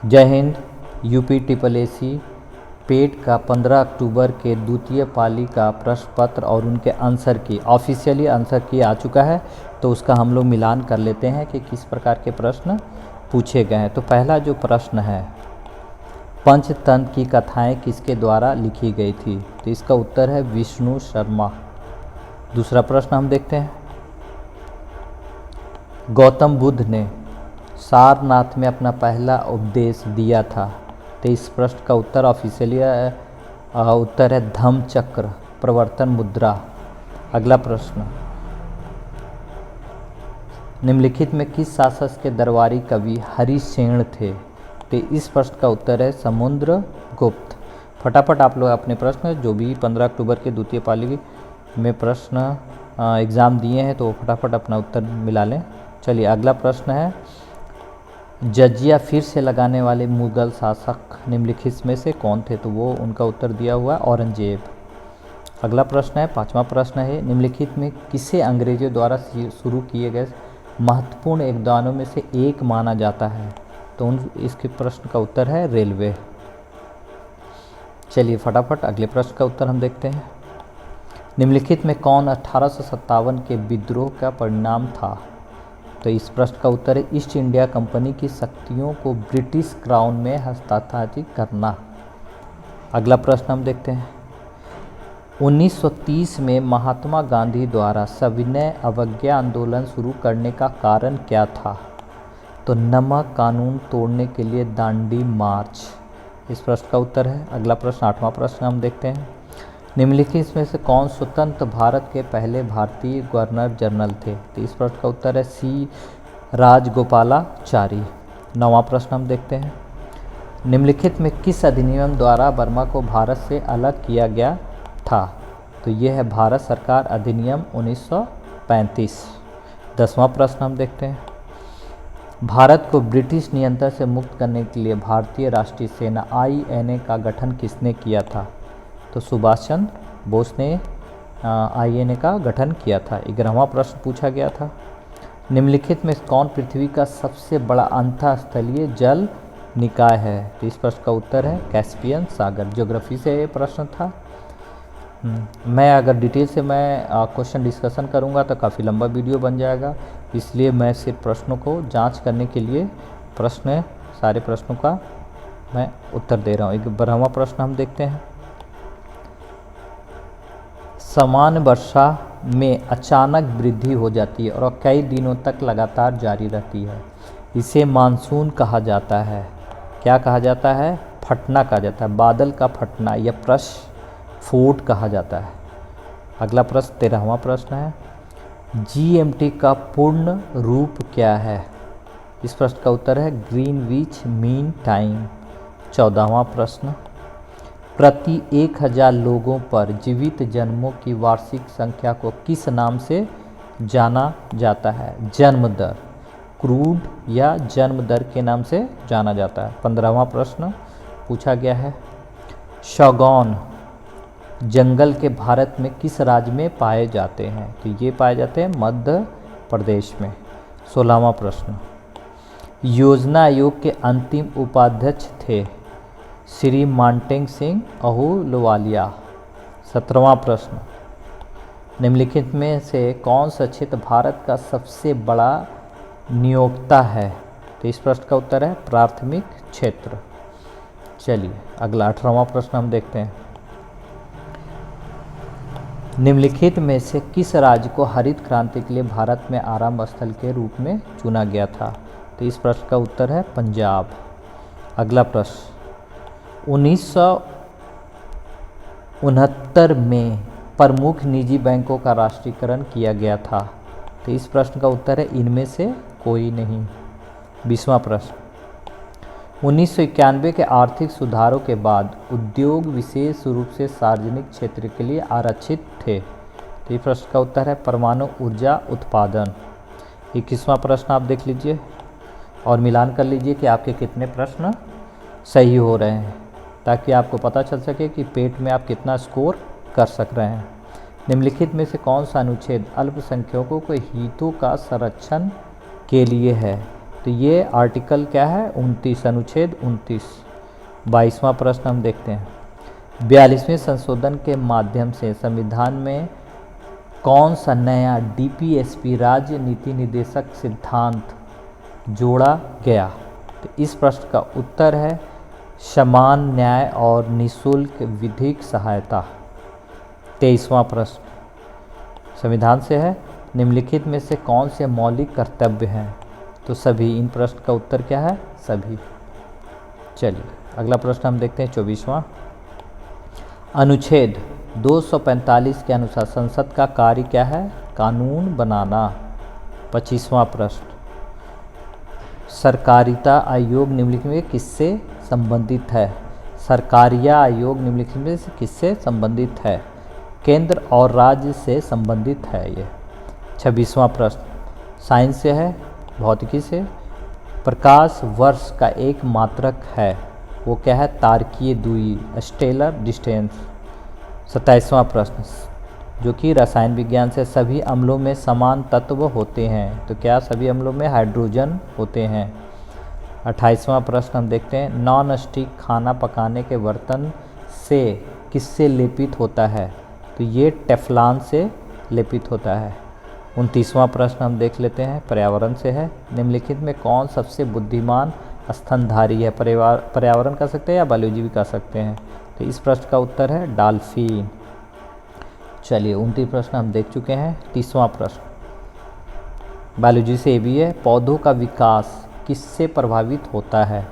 जय Hind. UP triple AC पेट का 15 अक्टूबर के द्वितीय पाली का प्रश्न पत्र और उनके आंसर की ऑफिशियली आंसर की आ चुका है, तो उसका हम लोग मिलान कर लेते हैं कि किस प्रकार के प्रश्न पूछे गए हैं। तो पहला जो प्रश्न है, पंचतंत्र की कथाएं किसके द्वारा लिखी गई थी? तो इसका उत्तर है विष्णु शर्मा। दूसरा प्रश्न हम देखते हैं, गौतम बुद्ध ने सारनाथ में अपना पहला उपदेश दिया था। तो इस प्रश्न का उत्तर ऑफिशियली उत्तर है धम्मचक्र प्रवर्तन मुद्रा। अगला प्रश्न, निम्नलिखित में किस शासक के दरबारी कवि हरिसेन थे? तो इस प्रश्न का उत्तर है समुद्रगुप्त। फटाफट आप लोग अपने प्रश्न जो भी 15 अक्टूबर के द्वितीय पाली में प्रश्न एग्ज़ाम दिए हैं तो फटाफट अपना उत्तर मिला लें। चलिए अगला प्रश्न है, जजिया फिर से लगाने वाले मुगल शासक निम्नलिखित में से कौन थे? तो वो उनका उत्तर दिया हुआ है औरंगजेब। अगला प्रश्न है, पांचवा प्रश्न है, निम्नलिखित में किसे अंग्रेजों द्वारा शुरू किए गए महत्वपूर्ण योगदानों में से एक माना जाता है? तो इसके प्रश्न का उत्तर है रेलवे। चलिए फटाफट अगले प्रश्न का उत्तर हम देखते हैं, निम्नलिखित में कौन 1857 के विद्रोह का परिणाम था? तो इस प्रश्न का उत्तर है ईस्ट इंडिया कंपनी की शक्तियों को ब्रिटिश क्राउन में हस्तांतरित करना। अगला प्रश्न हम देखते हैं, 1930 में महात्मा गांधी द्वारा सविनय अवज्ञा आंदोलन शुरू करने का कारण क्या था? तो नमक कानून तोड़ने के लिए दांडी मार्च। इस प्रश्न का उत्तर है। अगला प्रश्न, आठवां प्रश्न हम देखते हैं, निम्नलिखित में से कौन स्वतंत्र भारत के पहले भारतीय गवर्नर जनरल थे? तो इस प्रश्न का उत्तर है सी राजगोपालाचारी। नौवां प्रश्न हम देखते हैं, निम्नलिखित में किस अधिनियम द्वारा बर्मा को भारत से अलग किया गया था? तो यह है भारत सरकार अधिनियम 1935। 10वां प्रश्न हम देखते हैं, भारत को ब्रिटिश नियंत्रण से मुक्त करने के लिए भारतीय राष्ट्रीय सेना INA का गठन किसने किया था? तो सुभाष चंद्र बोस ने INA का गठन किया था। 11वां प्रश्न पूछा गया था, निम्नलिखित में कौन पृथ्वी का सबसे बड़ा अंतःस्थलीय जल निकाय है? तो इस प्रश्न का उत्तर है कैस्पियन सागर। ज्योग्राफी से ये प्रश्न था। मैं अगर डिटेल से मैं क्वेश्चन डिस्कशन करूंगा तो काफ़ी लंबा वीडियो बन जाएगा, इसलिए मैं सिर्फ प्रश्नों को जांच करने के लिए सारे प्रश्नों का मैं उत्तर दे रहा हूँ। 12वां प्रश्न हम देखते हैं, सामान्य वर्षा में अचानक वृद्धि हो जाती है और कई दिनों तक लगातार जारी रहती है, इसे मानसून कहा जाता है। क्या कहा जाता है? फटना कहा जाता है, बादल का फटना या प्रस्फोट कहा जाता है। अगला प्रश्न 13वां प्रश्न है, GMT का पूर्ण रूप क्या है? इस प्रश्न का उत्तर है ग्रीनविच मीन टाइम। 14वां प्रश्न, प्रति 1000 लोगों पर जीवित जन्मों की वार्षिक संख्या को किस नाम से जाना जाता है? जन्म दर, क्रूड या जन्म दर के नाम से जाना जाता है। 15वां प्रश्न पूछा गया है, शगौन जंगल के भारत में किस राज्य में पाए जाते हैं? तो ये पाए जाते हैं मध्य प्रदेश में। 16वां प्रश्न, योजना आयोग के अंतिम उपाध्यक्ष थे श्री मानटेंग सिंह अहलूवालिया। 17वां प्रश्न, निम्नलिखित में से कौन सा क्षेत्र भारत का सबसे बड़ा नियोक्ता है? तो इस प्रश्न का उत्तर है प्राथमिक क्षेत्र। चलिए अगला 18वां प्रश्न हम देखते हैं, निम्नलिखित में से किस राज्य को हरित क्रांति के लिए भारत में आरंभ स्थल के रूप में चुना गया था? तो इस प्रश्न का उत्तर है पंजाब। अगला प्रश्न, 1969 में प्रमुख निजी बैंकों का राष्ट्रीयकरण किया गया था। तो इस प्रश्न का उत्तर है इनमें से कोई नहीं। 20वां प्रश्न, 1991 के आर्थिक सुधारों के बाद उद्योग विशेष रूप से सार्वजनिक क्षेत्र के लिए आरक्षित थे। तो इस प्रश्न का उत्तर है परमाणु ऊर्जा उत्पादन। 21वां प्रश्न आप देख लीजिए और मिलान कर लीजिए कि आपके कितने प्रश्न सही हो रहे हैं, ताकि आपको पता चल सके कि पेट में आप कितना स्कोर कर सक रहे हैं। निम्नलिखित में से कौन सा अनुच्छेद अल्पसंख्यकों के हितों का संरक्षण के लिए है? तो तो ये आर्टिकल क्या है 29, अनुच्छेद 29। 22वां प्रश्न हम देखते हैं, 42वें संशोधन के माध्यम से संविधान में कौन सा नया डीपीएसपी राज्य नीति निर्देशक सिद्धांत जोड़ा गया? तो इस प्रश्न का उत्तर है समान न्याय और निःशुल्क विधिक सहायता। 23वां प्रश्न संविधान से है, निम्नलिखित में से कौन से मौलिक कर्तव्य हैं? तो सभी। इन प्रश्न का उत्तर क्या है? सभी। चलिए अगला प्रश्न हम देखते हैं 24वां, अनुच्छेद 245 के अनुसार संसद का कार्य क्या है? कानून बनाना। 25वां प्रश्न, सरकारिता आयोग निम्नलिखित में किससे संबंधित है? सरकारिया आयोग निम्नलिखित में से किससे संबंधित है? केंद्र और राज्य से संबंधित है ये। 26वां प्रश्न साइंस से है, भौतिकी से, प्रकाश वर्ष का एक मात्रक है, वो क्या है? तारकीय दूरी, स्टेलर डिस्टेंस। 27वां प्रश्न जो कि रसायन विज्ञान से, सभी अम्लों में समान तत्व होते हैं, तो क्या सभी अम्लों में हाइड्रोजन होते हैं? 28वां प्रश्न हम देखते हैं, नॉन स्टिक खाना पकाने के बर्तन से किससे लेपित होता है? तो ये टेफ्लॉन से लेपित होता है। 29वां प्रश्न हम देख लेते हैं, पर्यावरण से है, निम्नलिखित में कौन सबसे बुद्धिमान स्तनधारी है? पर्यावरण कह सकते हैं या बायोलॉजी भी कह सकते हैं। तो इस प्रश्न का उत्तर है डॉल्फिन। चलिए 29 प्रश्न हम देख चुके हैं। 30वां प्रश्न बायोलॉजी से ये भी है, पौधों का विकास किससे प्रभावित होता है?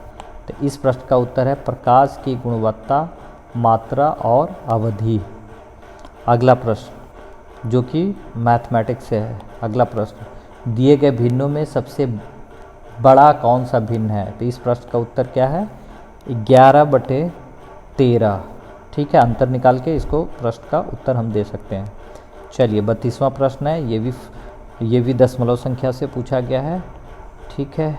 तो इस प्रश्न का उत्तर है प्रकाश की गुणवत्ता, मात्रा और अवधि। अगला प्रश्न जो कि मैथमेटिक्स से है, अगला प्रश्न, दिए गए भिन्नों में सबसे बड़ा कौन सा भिन्न है? तो इस प्रश्न का उत्तर क्या है? 11/13। ठीक है, अंतर निकाल के इसको प्रश्न का उत्तर हम दे सकते हैं। चलिए 32वां प्रश्न है, ये भी दशमलव संख्या से पूछा गया है। ठीक है,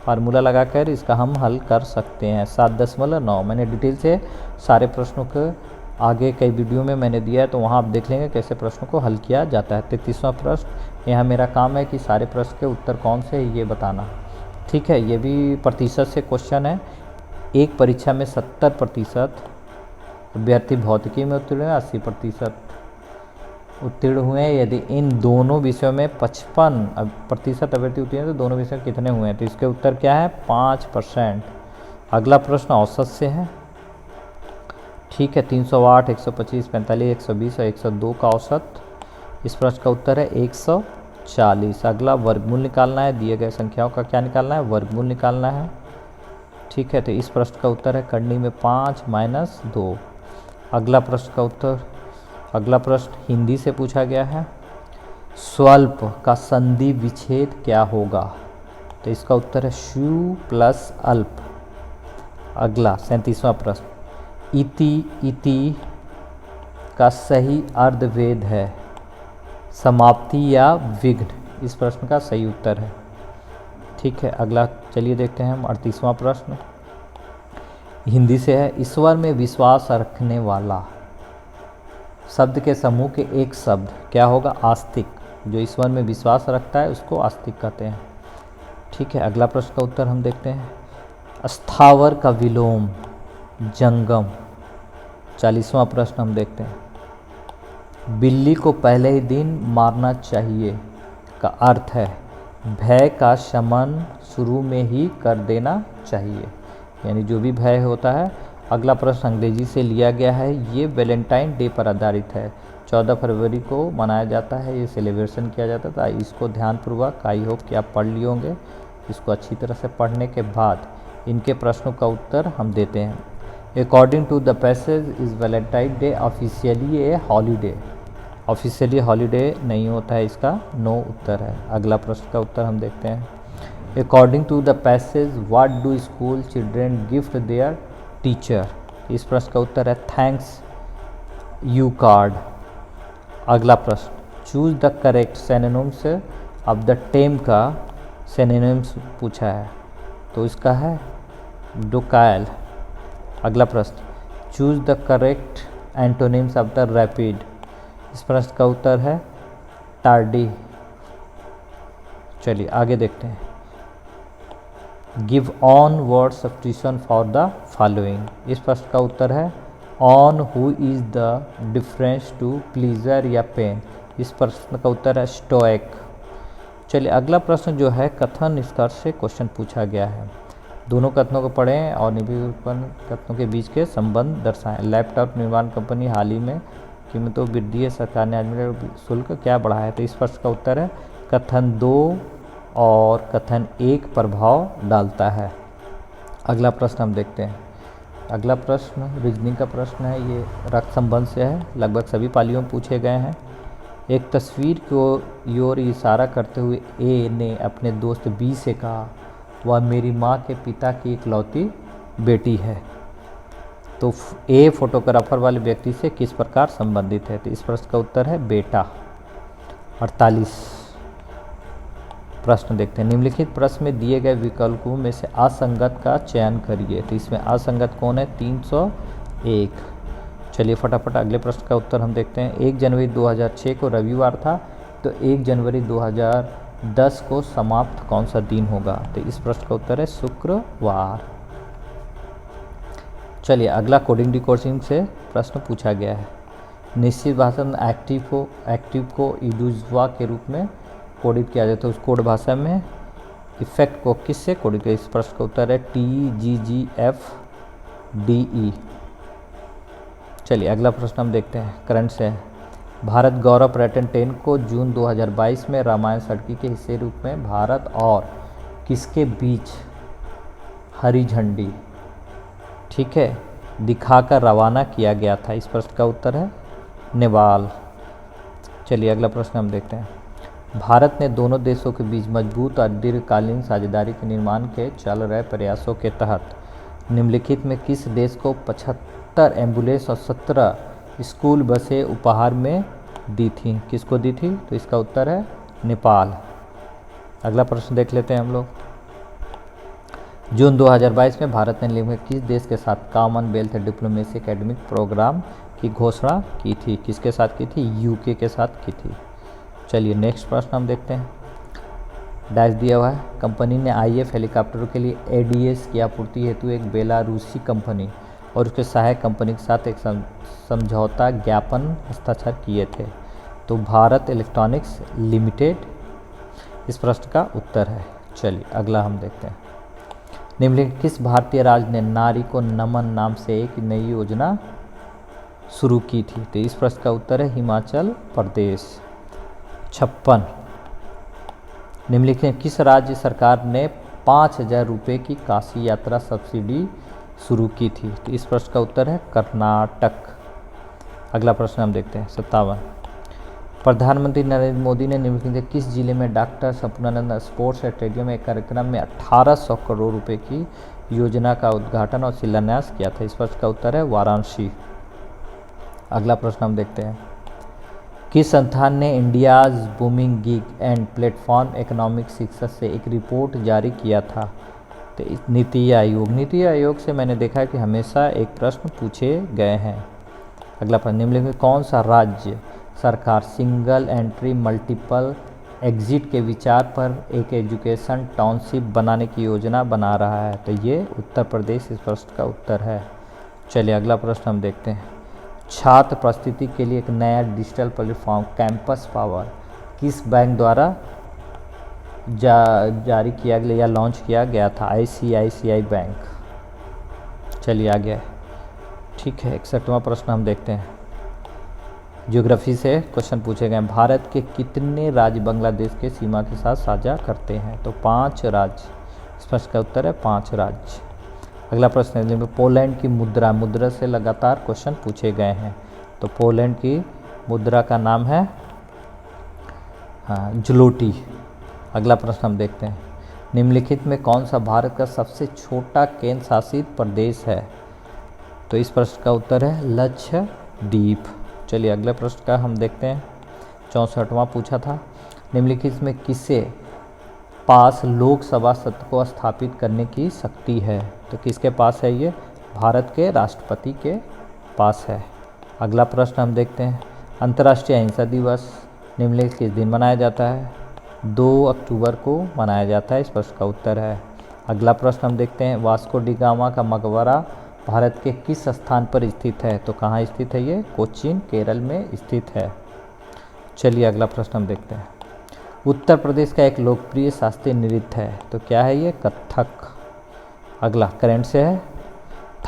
फार्मूला लगाकर इसका हम हल कर सकते हैं। 7.9। मैंने डिटेल से सारे प्रश्नों को आगे कई वीडियो में मैंने दिया है, तो वहाँ आप देख लेंगे कैसे प्रश्नों को हल किया जाता है। 33वां प्रश्न, यहाँ मेरा काम है कि सारे प्रश्न के उत्तर कौन से है ये बताना। ठीक है, ये भी प्रतिशत से क्वेश्चन है। एक परीक्षा में 70% अभ्यर्थी भौतिकी में उत्तीर्ण हुए, 80% उत्तीर्ण हुए हैं। यदि इन दोनों विषयों में 55% अभ्यर्थी उत्तीर्ण हैं तो दोनों विषय कितने हुए हैं? तो इसके उत्तर क्या है? 5%। अगला प्रश्न औसत से है। ठीक है, 308, 125, 45, 120 और 102 का औसत। इस प्रश्न का उत्तर है 140। अगला वर्गमूल निकालना है, दिए गए संख्याओं का क्या निकालना है? वर्गमूल निकालना है। ठीक है, तो इस प्रश्न का उत्तर है करनी में 5 - 2। अगला प्रश्न का उत्तर, अगला प्रश्न हिंदी से पूछा गया है, स्वल्प का संधि विच्छेद क्या होगा? तो इसका उत्तर है शु प्लस अल्प। अगला 37वां प्रश्न, इति का सही अर्धभेद है समाप्ति या विघ्न? इस प्रश्न का सही उत्तर है। ठीक है, अगला चलिए देखते हैं हम 38वां प्रश्न, हिंदी से है, ईश्वर में विश्वास रखने वाला शब्द के समूह के एक शब्द क्या होगा? आस्तिक। जो ईश्वर में विश्वास रखता है उसको आस्तिक कहते हैं। ठीक है, अगला प्रश्न का उत्तर हम देखते हैं, स्थावर का विलोम जंगम। 40वां प्रश्न हम देखते हैं, बिल्ली को पहले ही दिन मारना चाहिए का अर्थ है भय का शमन शुरू में ही कर देना चाहिए, यानी जो भी भय होता है। अगला प्रश्न अंग्रेजी से लिया गया है, ये वैलेंटाइन डे पर आधारित है। 14 फरवरी को मनाया जाता है, ये सेलिब्रेशन किया जाता था। इसको ध्यानपूर्वक, आई होप कि आप पढ़ लिए होंगे। इसको अच्छी तरह से पढ़ने के बाद इनके प्रश्नों का उत्तर हम देते हैं। According to the passage is Valentine Day officially a holiday? Officially holiday नहीं होता है, इसका नो उत्तर है। अगला प्रश्न का उत्तर हम देखते हैं, according to the passage what do school children gift their teacher? इस प्रश्न का उत्तर है थैंक्स यू कार्ड। अगला प्रश्न, choose the correct synonyms of the tame का सिनोनिम्स पूछा है, तो इसका है डोकाइल। अगला प्रश्न, choose the correct antonyms of the rapid? इस प्रश्न का उत्तर है टार्डी। चलिए आगे देखते हैं, give one word substitution for the following. इस प्रश्न का उत्तर है one who is the difference to pleasure या पेन। इस प्रश्न का उत्तर है स्टोइक। चलिए अगला प्रश्न जो है कथन निष्कर्ष से क्वेश्चन पूछा गया है। दोनों कथनों को पढ़ें और निम्नलिखित कथनों के बीच के संबंध दर्शाएं। लैपटॉप निर्माण कंपनी हाल ही में कीमतों वृद्धि है, सरकार ने आजमगढ़ शुल्क क्या बढ़ाया है। तो इस प्रश्न का उत्तर है कथन 2 और कथन 1 प्रभाव डालता है। अगला प्रश्न हम देखते हैं। अगला प्रश्न रीजनिंग का प्रश्न है, ये रक्त संबंध से है, लगभग सभी पालियों में पूछे गए हैं। एक तस्वीर की ओर इशारा करते हुए ए ने अपने दोस्त बी से कहा वह मेरी माँ के पिता की इकलौती बेटी है। तो ए फोटोग्राफर वाले व्यक्ति से किस प्रकार संबंधित है। तो इस प्रश्न का उत्तर है बेटा। 48 प्रश्न देखते हैं। निम्नलिखित प्रश्न में दिए गए विकल्पों में से असंगत का चयन करिए। तो इसमें असंगत कौन है 301। चलिए फटाफट अगले प्रश्न का उत्तर हम देखते हैं। 1 जनवरी 2006 को रविवार था, तो 1 जनवरी 2010 को समाप्त कौन सा दिन होगा। तो इस प्रश्न का उत्तर है शुक्रवार। चलिए अगला कोडिंग डिकोडिंग से प्रश्न पूछा गया है। निश्चित भाषा में एक्टिव को इडुजवा के रूप में कोडित किया जाता है, उस कोड भाषा में इफेक्ट को किससे कोडित किया। इस प्रश्न का उत्तर है TGGFDE। चलिए अगला प्रश्न हम देखते हैं करंट से। भारत गौरव पर्यटन 10 को जून 2022 में रामायण सड़की के हिस्से रूप में भारत और किसके बीच हरी झंडी ठीक है दिखाकर रवाना किया गया था। इस प्रश्न का उत्तर है नेपाल। चलिए अगला प्रश्न हम देखते हैं। भारत ने दोनों देशों के बीच मजबूत और दीर्घकालीन साझेदारी के निर्माण के चल रहे प्रयासों के तहत निम्नलिखित में किस देश को 75 एम्बुलेंस और 17 स्कूल बसें उपहार में दी थी। किसको दी थी। तो इसका उत्तर है नेपाल। अगला प्रश्न देख लेते हैं हम लोग। जून 2022 में भारत ने निम्नलिखित किस देश के साथ कॉमनवेल्थ डिप्लोमेसी एकेडमिक प्रोग्राम की घोषणा की थी। किसके साथ की थी। यूके के साथ की थी। चलिए नेक्स्ट प्रश्न हम देखते हैं। डैश दिया हुआ है। कंपनी ने IF हेलीकॉप्टरों के लिए ADS की आपूर्ति हेतु एक बेलारूसी कंपनी और उसके सहायक कंपनी के साथ एक समझौता ज्ञापन हस्ताक्षर किए थे। तो भारत इलेक्ट्रॉनिक्स लिमिटेड इस प्रश्न का उत्तर है। चलिए अगला हम देखते हैं। निम्नलिखित किस भारतीय राज्य ने नारी को नमन नाम से एक नई योजना शुरू की थी। तो इस प्रश्न का उत्तर है हिमाचल प्रदेश। 56 निम्नलिखित किस राज्य सरकार ने 5000 रुपये की काशी यात्रा सब्सिडी शुरू की थी। तो इस प्रश्न का उत्तर है कर्नाटक। अगला प्रश्न हम देखते हैं। 57 प्रधानमंत्री नरेंद्र मोदी ने निम्नलिखित किस जिले में डॉक्टर संपूर्णानंद स्पोर्ट्स स्टेडियम में कार्यक्रम में 1800 करोड़ रुपए की योजना का उद्घाटन और शिलान्यास किया था। इस प्रश्न का उत्तर है वाराणसी। अगला प्रश्न हम देखते हैं। किस संस्थान ने India's booming gig and platform economic success से एक रिपोर्ट जारी किया था। तो नीति आयोग। नीति आयोग से मैंने देखा कि हमेशा एक प्रश्न पूछे गए हैं। अगला प्रश्न निम्नलिखित कौन सा राज्य सरकार सिंगल एंट्री मल्टीपल एग्जिट के विचार पर एक एजुकेशन टाउनशिप बनाने की योजना बना रहा है। तो ये उत्तर प्रदेश इस प्रश्न का उत्तर है। चलिए अगला प्रश्न हम देखते हैं। छात्र प्रस्तुति के लिए एक नया डिजिटल प्लेटफॉर्म कैंपस पावर किस बैंक द्वारा जारी किया गया या लॉन्च किया गया था। ICICI bank. चलिए आगे ठीक है। 61वां प्रश्न हम देखते हैं। ज्योग्राफी से क्वेश्चन पूछे गए। भारत के कितने राज्य बांग्लादेश के सीमा के साथ साझा करते हैं। तो 5 राज्य। इस प्रश्न का उत्तर है 5 राज्य। अगला प्रश्न है जिसमें पोलैंड की मुद्रा से लगातार क्वेश्चन पूछे गए हैं। तो पोलैंड की मुद्रा का नाम है ज़्लोटी। अगला प्रश्न हम देखते हैं। निम्नलिखित में कौन सा भारत का सबसे छोटा केंद्र शासित प्रदेश है। तो इस प्रश्न का उत्तर है लक्षद्वीप। चलिए अगले प्रश्न का हम देखते हैं। 64वां पूछा था। निम्नलिखित में किसे पास लोकसभा सत्र को स्थापित करने की शक्ति है। तो किसके पास है ये। भारत के राष्ट्रपति के पास है। अगला प्रश्न हम देखते हैं। अंतर्राष्ट्रीय अहिंसा दिवस निम्नलिखित किस दिन मनाया जाता है। 2 अक्टूबर को मनाया जाता है। इस प्रश्न का उत्तर है अगला प्रश्न हम देखते हैं, वास्को डी गामा का मकबरा भारत के किस स्थान पर स्थित है? तो कहाँ स्थित है ये? कोचीन, केरल में स्थित है। चलिए अगला प्रश्न हम देखते हैं, उत्तर प्रदेश का एक लोकप्रिय शास्त्रीय नृत्य है, तो क्या है ये? कथक। अगला करंट से है,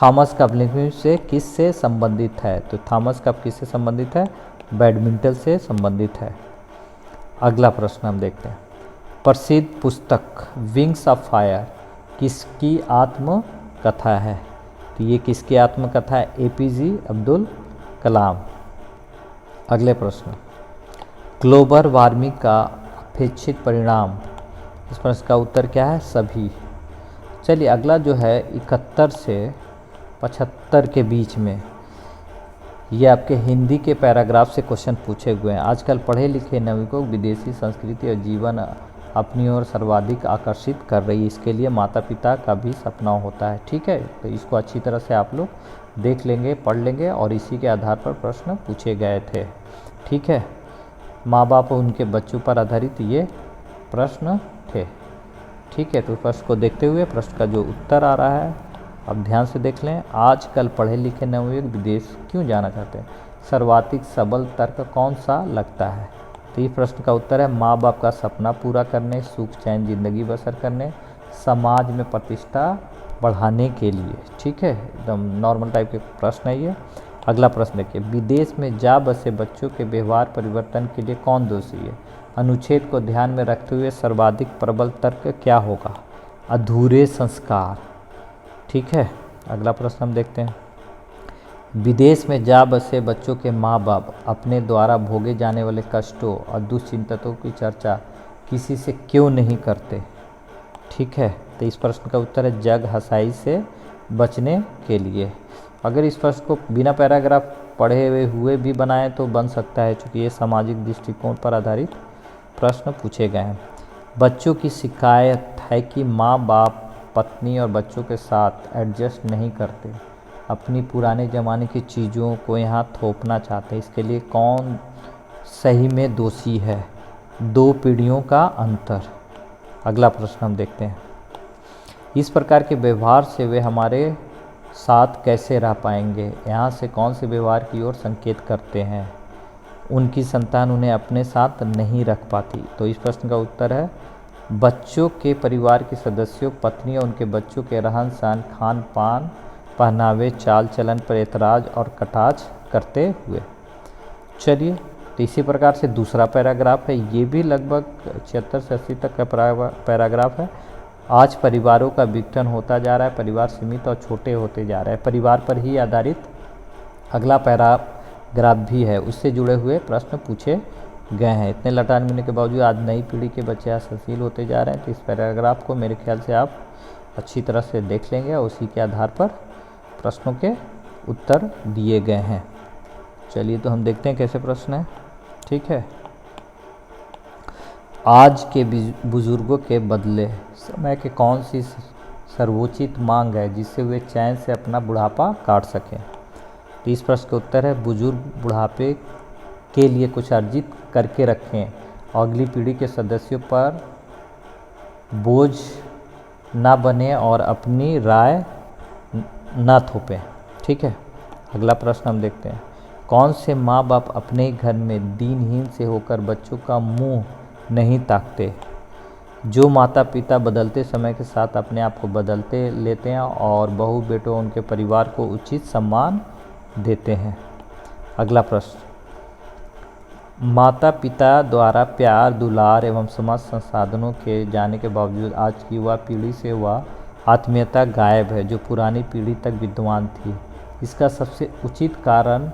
थॉमस कप से किससे संबंधित है? तो थॉमस कप किससे संबंधित है? बैडमिंटन से संबंधित है। अगला प्रश्न हम देखते हैं, प्रसिद्ध पुस्तक विंग्स ऑफ फायर किसकी आत्मकथा है? तो ये किसकी आत्मकथा है? एपीजे अब्दुल कलाम। अगले प्रश्न, ग्लोबल वार्मिंग का अपेक्षित परिणाम, इस प्रश्न का उत्तर क्या है? सभी। चलिए अगला जो है 71 से 75 के बीच में, ये आपके हिंदी के पैराग्राफ से क्वेश्चन पूछे हुए हैं। आजकल पढ़े लिखे नागरिकों को विदेशी संस्कृति और जीवन अपनी ओर सर्वाधिक आकर्षित कर रही है, इसके लिए माता पिता का भी सपना होता है। ठीक है, तो इसको अच्छी तरह से आप लोग देख लेंगे, पढ़ लेंगे, और इसी के आधार पर प्रश्न पूछे गए थे। ठीक है, माँ बाप और उनके बच्चों पर आधारित ये प्रश्न थे। ठीक है, तो प्रश्न को देखते हुए प्रश्न का जो उत्तर आ रहा है अब ध्यान से देख लें, आजकल पढ़े लिखे नवयुवक विदेश क्यों जाना चाहते हैं? सर्वाधिक सबल तर्क कौन सा लगता है? तो ये प्रश्न का उत्तर है माँ बाप का सपना पूरा करने, सुख चैन जिंदगी बसर करने, समाज में प्रतिष्ठा बढ़ाने के लिए। ठीक है, एकदम नॉर्मल टाइप के प्रश्न है ये। अगला प्रश्न देखिए, विदेश में जा बसे बच्चों के व्यवहार परिवर्तन के लिए कौन दोषी है? अनुच्छेद को ध्यान में रखते हुए सर्वाधिक प्रबल तर्क क्या होगा? अधूरे संस्कार। ठीक है, अगला प्रश्न हम देखते हैं, विदेश में जा बसे बच्चों के माँ बाप अपने द्वारा भोगे जाने वाले कष्टों और दुश्चिंतनों की चर्चा किसी से क्यों नहीं करते? ठीक है, तो इस प्रश्न का उत्तर है जग हंसाई से बचने के लिए। अगर इस प्रश्न को बिना पैराग्राफ पढ़े हुए भी बनाएं तो बन सकता है, क्योंकि ये सामाजिक दृष्टिकोण पर आधारित प्रश्न पूछे गए हैं। बच्चों की शिकायत है कि माँ बाप पत्नी और बच्चों के साथ एडजस्ट नहीं करते, अपनी पुराने ज़माने की चीज़ों को यहाँ थोपना चाहते हैं, इसके लिए कौन सही में दोषी है? दो पीढ़ियों का अंतर। अगला प्रश्न हम देखते हैं, इस प्रकार के व्यवहार से वे हमारे साथ कैसे रह पाएंगे? यहाँ से कौन से व्यवहार की ओर संकेत करते हैं? उनकी संतान उन्हें अपने साथ नहीं रख पाती। तो इस प्रश्न का उत्तर है बच्चों के परिवार के सदस्यों, पत्नी और उनके बच्चों के रहन सहन, खान पान, पहनावे, चाल चलन पर एतराज़ और कटाक्ष करते हुए। चलिए, तो इसी प्रकार से दूसरा पैराग्राफ है, ये भी लगभग 76 से 80 तक का पैराग्राफ है। आज परिवारों का विघटन होता जा रहा है, परिवार सीमित और छोटे होते जा रहे हैं, परिवार पर ही आधारित अगला पैराग्राफ भी है, उससे जुड़े हुए प्रश्न पूछे गए हैं। इतने लटान मिलने के बावजूद आज नई पीढ़ी के बच्चे असहनशील होते जा रहे हैं, तो इस पैराग्राफ को मेरे ख्याल से आप अच्छी तरह से देख लेंगे और उसी के आधार पर प्रश्नों के उत्तर दिए गए हैं। चलिए, तो हम देखते हैं कैसे प्रश्न है। ठीक है, आज के बुजुर्गों के बदले समय के कौन सी सर्वोचित मांग है जिससे वे चैन से अपना बुढ़ापा काट सकें? तो इस प्रश्न का उत्तर है बुजुर्ग बुढ़ापे के लिए कुछ अर्जित करके रखें और अगली पीढ़ी के सदस्यों पर बोझ ना बने और अपनी राय ना थोपें। ठीक है, अगला प्रश्न हम देखते हैं, कौन से माँ बाप अपने घर में दीनहीन से होकर बच्चों का मुंह नहीं ताकते? जो माता पिता बदलते समय के साथ अपने आप को बदलते लेते हैं और बहू बेटों उनके परिवार को उचित सम्मान देते हैं। अगला प्रश्न, माता पिता द्वारा प्यार, दुलार एवं समस्त संसाधनों के जाने के बावजूद आज की युवा पीढ़ी से वह आत्मीयता गायब है जो पुरानी पीढ़ी तक विद्यमान थी। इसका सबसे उचित कारण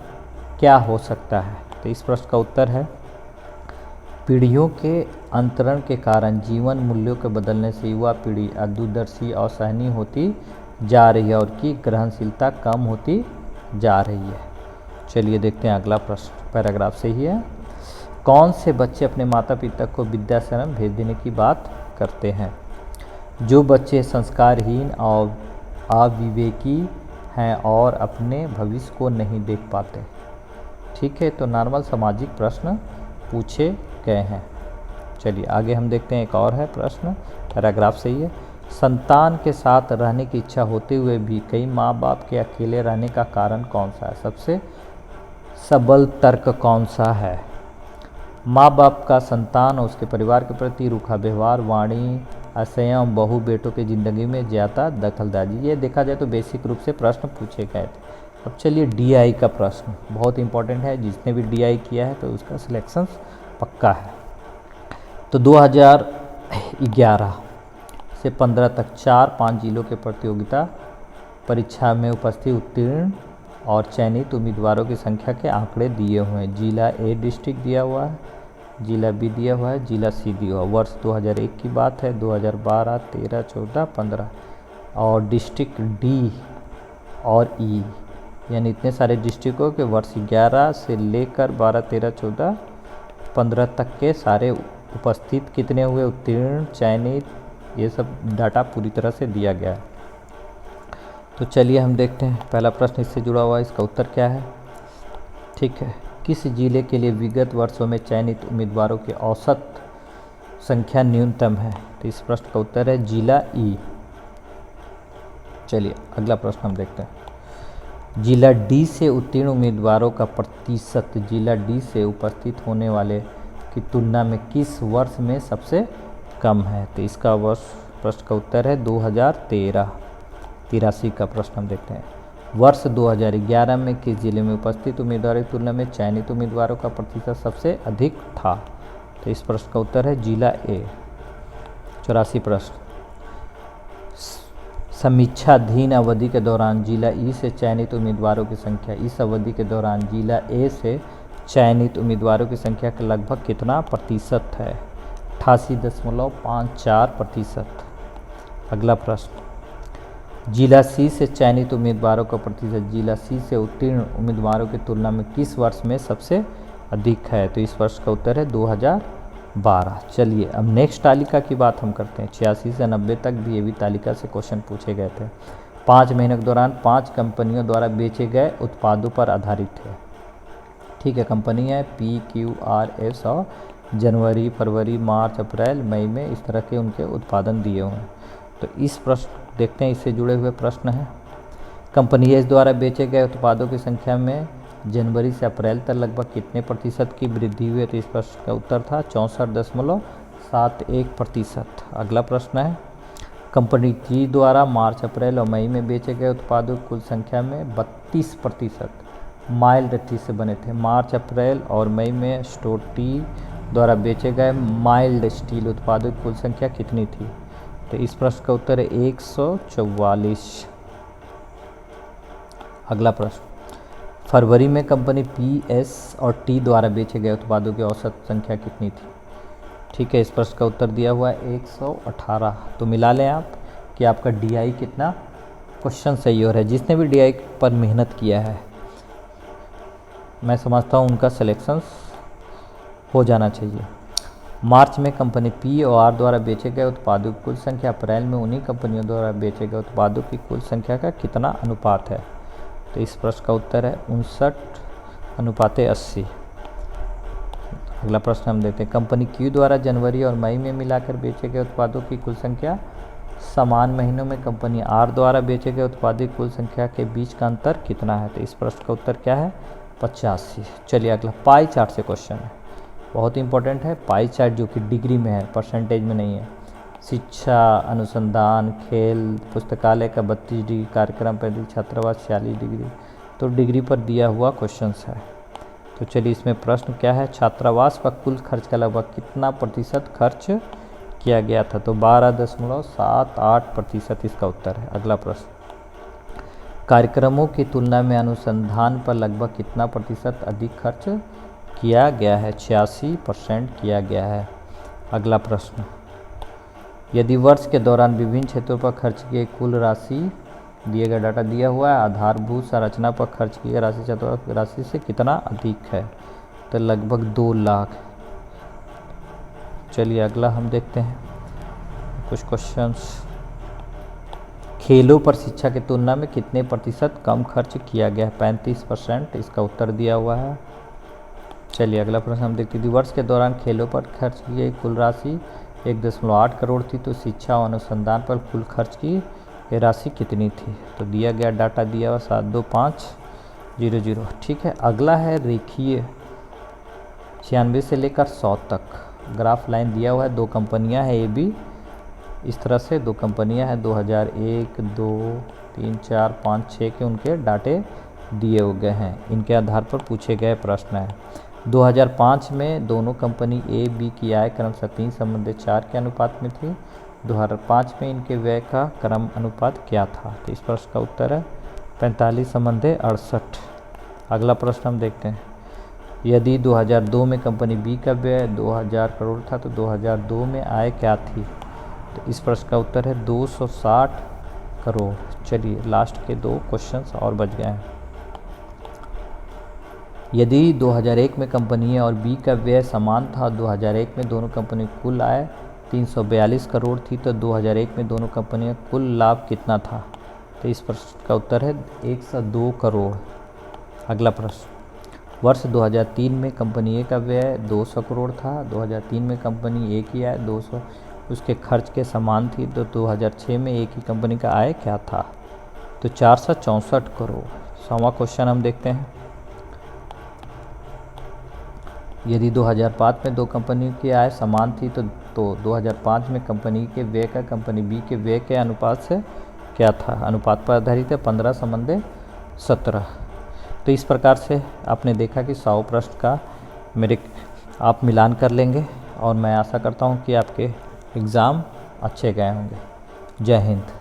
क्या हो सकता है? तो इस प्रश्न का उत्तर है पीढ़ियों के अंतरण के कारण जीवन मूल्यों के बदलने से युवा पीढ़ी दूरदर्शी और सहनीय होती जा रही है और की ग्रहणशीलता कम होती जा रही है। चलिए देखते हैं अगला प्रश्न, पैराग्राफ से ही है, कौन से बच्चे अपने माता पिता को वृद्धाश्रम भेज देने की बात करते हैं? जो बच्चे संस्कारहीन और अविवेकी हैं और अपने भविष्य को नहीं देख पाते। ठीक है, तो नॉर्मल सामाजिक प्रश्न पूछे गए हैं। चलिए आगे हम देखते हैं, एक और है प्रश्न पैराग्राफ से ही है, संतान के साथ रहने की इच्छा होते हुए भी कई माँ बाप के अकेले रहने का कारण कौन सा है? सबसे सबल तर्क कौन सा है? माँ बाप का संतान और उसके परिवार के प्रति रूखा व्यवहार, वाणी, असंयम, बहू बेटों की ज़िंदगी में ज़्यादा दखलंदाजी। ये देखा जाए तो बेसिक रूप से प्रश्न पूछे गए थे। अब चलिए DI का प्रश्न बहुत इंपॉर्टेंट है, जिसने भी DI किया है तो उसका सिलेक्शन पक्का है। तो 2011 से 15 तक 4-5 जिलों के प्रतियोगिता परीक्षा में उपस्थित उत्तीर्ण और चयनित उम्मीदवारों की संख्या के आंकड़े दिए हुए हैं। जिला A डिस्ट्रिक्ट दिया हुआ है, जिला B दिया हुआ है, जिला C दिया हुआ है। वर्ष 2001 की बात है, 2012, 13, 14, 15 और डिस्ट्रिक्ट D और E, यानी इतने सारे डिस्ट्रिक्टों के वर्ष 11 से लेकर 12, 13, 14, 15 तक के सारे उपस्थित कितने हुए, उत्तीर्ण, चयनित, ये सब डाटा पूरी तरह से दिया गया है। तो चलिए हम देखते हैं, पहला प्रश्न इससे जुड़ा हुआ है, इसका उत्तर क्या है? ठीक है, किस जिले के लिए विगत वर्षों में चयनित उम्मीदवारों की औसत संख्या न्यूनतम है? तो इस प्रश्न का उत्तर है जिला E। चलिए अगला प्रश्न हम देखते हैं। जिला D से उत्तीर्ण उम्मीदवारों का प्रतिशत जिला D से उपस्थित होने वाले की तुलना में किस वर्ष में सबसे कम है? तो इसका प्रश्न का उत्तर है 2013। 83 का प्रश्न हम देखते हैं। वर्ष 2011 में किस जिले में उपस्थित उम्मीदवारों की तुलना में चयनित उम्मीदवारों का प्रतिशत सबसे अधिक था? तो इस प्रश्न का उत्तर है जिला A। 84 प्रश्न, समीक्षाधीन अवधि के दौरान जिला E से चयनित उम्मीदवारों की संख्या इस अवधि के दौरान जिला A से चयनित उम्मीदवारों की संख्या का लगभग कितना प्रतिशत है? 88.54%। अगला प्रश्न, जिला C से चयनित उम्मीदवारों का प्रतिशत जिला C से उत्तीर्ण उम्मीदवारों की तुलना में किस वर्ष में सबसे अधिक है? तो इस वर्ष का उत्तर है 2012। चलिए अब नेक्स्ट तालिका की बात हम करते हैं। 86 से 90 तक भी ये भी तालिका से क्वेश्चन पूछे गए थे। 5 महीनों के दौरान 5 कंपनियों द्वारा बेचे गए उत्पादों पर आधारित है। ठीक है, कंपनी है PQRS और जनवरी, फरवरी, मार्च, अप्रैल, मई में इस तरह के उनके उत्पादन दिए हुए हैं। तो इस प्रश्न देखते हैं, इससे जुड़े हुए प्रश्न हैं। कंपनी एस द्वारा बेचे गए उत्पादों की संख्या में जनवरी से अप्रैल तक लगभग कितने प्रतिशत की वृद्धि हुई है? तो इस प्रश्न का उत्तर था 64.71%। अगला प्रश्न है, कंपनी जी द्वारा मार्च, अप्रैल और मई में बेचे गए उत्पादों की कुल संख्या में 32% माइल्ड टी से बने थे। मार्च, अप्रैल और मई में स्टोर टी द्वारा बेचे गए माइल्ड स्टील उत्पादों की कुल संख्या कितनी थी? तो इस प्रश्न का उत्तर है 144। अगला प्रश्न, फरवरी में कंपनी PS और T द्वारा बेचे गए उत्पादों की औसत संख्या कितनी थी? ठीक है, इस प्रश्न का उत्तर दिया हुआ है 118। तो मिला लें आप कि आपका DI कितना क्वेश्चन सही हो रहा है। जिसने भी DI पर मेहनत किया है, मैं समझता हूँ उनका सिलेक्शन हो जाना चाहिए। मार्च में कंपनी P और R द्वारा बेचे गए उत्पादों की कुल संख्या अप्रैल में उन्हीं कंपनियों द्वारा बेचे गए उत्पादों की कुल संख्या का कितना अनुपात है? तो इस प्रश्न का उत्तर है 59:80। अगला प्रश्न हम देखते हैं, कंपनी Q द्वारा जनवरी और मई में मिलाकर बेचे गए उत्पादों की कुल संख्या समान महीनों में कंपनी R द्वारा बेचे गए उत्पादों की कुल संख्या के बीच का अंतर कितना है? तो इस प्रश्न का उत्तर क्या है? 85। चलिए अगला पाई चार्ट से क्वेश्चन है, बहुत इंपॉर्टेंट है पाई चार्ट, जो कि डिग्री में है, परसेंटेज में नहीं है। शिक्षा, अनुसंधान, खेल, पुस्तकालय का 32 डिग्री, कार्यक्रम पर छात्रावास 46 डिग्री। तो डिग्री पर दिया हुआ क्वेश्चंस है। तो चलिए इसमें प्रश्न क्या है, छात्रावास पर कुल खर्च का लगभग कितना प्रतिशत खर्च किया गया था? तो 12.78% इसका उत्तर है। अगला प्रश्न, कार्यक्रमों की तुलना में अनुसंधान पर लगभग कितना प्रतिशत अधिक खर्च किया गया है? 86% किया गया है। अगला प्रश्न, यदि वर्ष के दौरान विभिन्न क्षेत्रों पर खर्च की कुल राशि, दिए गया डाटा दिया हुआ है, आधारभूत संरचना पर खर्च की गई राशि चतुर्थांश राशि से कितना अधिक है? तो लगभग 2 लाख। चलिए अगला हम देखते हैं कुछ क्वेश्चंस। खेलों पर शिक्षा की तुलना में कितने प्रतिशत कम खर्च किया गया है? 35%, इसका उत्तर दिया हुआ है। चलिए अगला प्रश्न हम देखते हैं, वर्ष के दौरान खेलों पर खर्च की गई कुल राशि 1.8 करोड़ थी तो शिक्षा और अनुसंधान पर कुल खर्च की ये राशि कितनी थी? तो दिया गया डाटा दिया हुआ 72500। ठीक है, अगला है रेखीय 96 से लेकर 100 तक। ग्राफ लाइन दिया हुआ है, दो कंपनियां हैं ए बी, इस तरह से दो कंपनियां हैं 2001, 2, 3, 4, 5, 6 के उनके डाटे दिए हुए गए हैं। इनके आधार पर पूछे गए प्रश्न है। 2005 में दोनों कंपनी ए बी की आय क्रमशः 3:4 के अनुपात में थी। 2005 में इनके व्यय का क्रम अनुपात क्या था? तो इस प्रश्न का उत्तर है 45:68। अगला प्रश्न हम देखते हैं। यदि 2002 में कंपनी बी का व्यय 2000 करोड़ था तो 2002 में आय क्या थी? तो इस प्रश्न का उत्तर है 260 करोड़। चलिए लास्ट के दो क्वेश्चंस और बच गए हैं। यदि 2001 में कंपनी ए और बी का व्यय समान था, 2001 में दोनों कंपनी कुल आय 342 करोड़ थी, तो 2001 में दोनों कंपनियों कुल लाभ कितना था? तो इस प्रश्न का उत्तर है 102 करोड़। अगला प्रश्न, वर्ष 2003 में कंपनी ए का व्यय 200 करोड़ था, 2003 में कंपनी ए की आय 200 उसके खर्च के समान थी, तो 2006 में एक ही कंपनी का आय क्या था? तो 464 करोड़। 100वां क्वेश्चन हम देखते हैं। यदि 2005 में दो कंपनियों की आय समान थी तो 2005 में कंपनी के व्यय का कंपनी बी के व्यय के अनुपात से क्या था? अनुपात पर आधारित है 15:17। तो इस प्रकार से आपने देखा कि 100 प्रश्न का आप मिलान कर लेंगे और मैं आशा करता हूँ कि आपके एग्ज़ाम अच्छे गए होंगे। जय हिंद।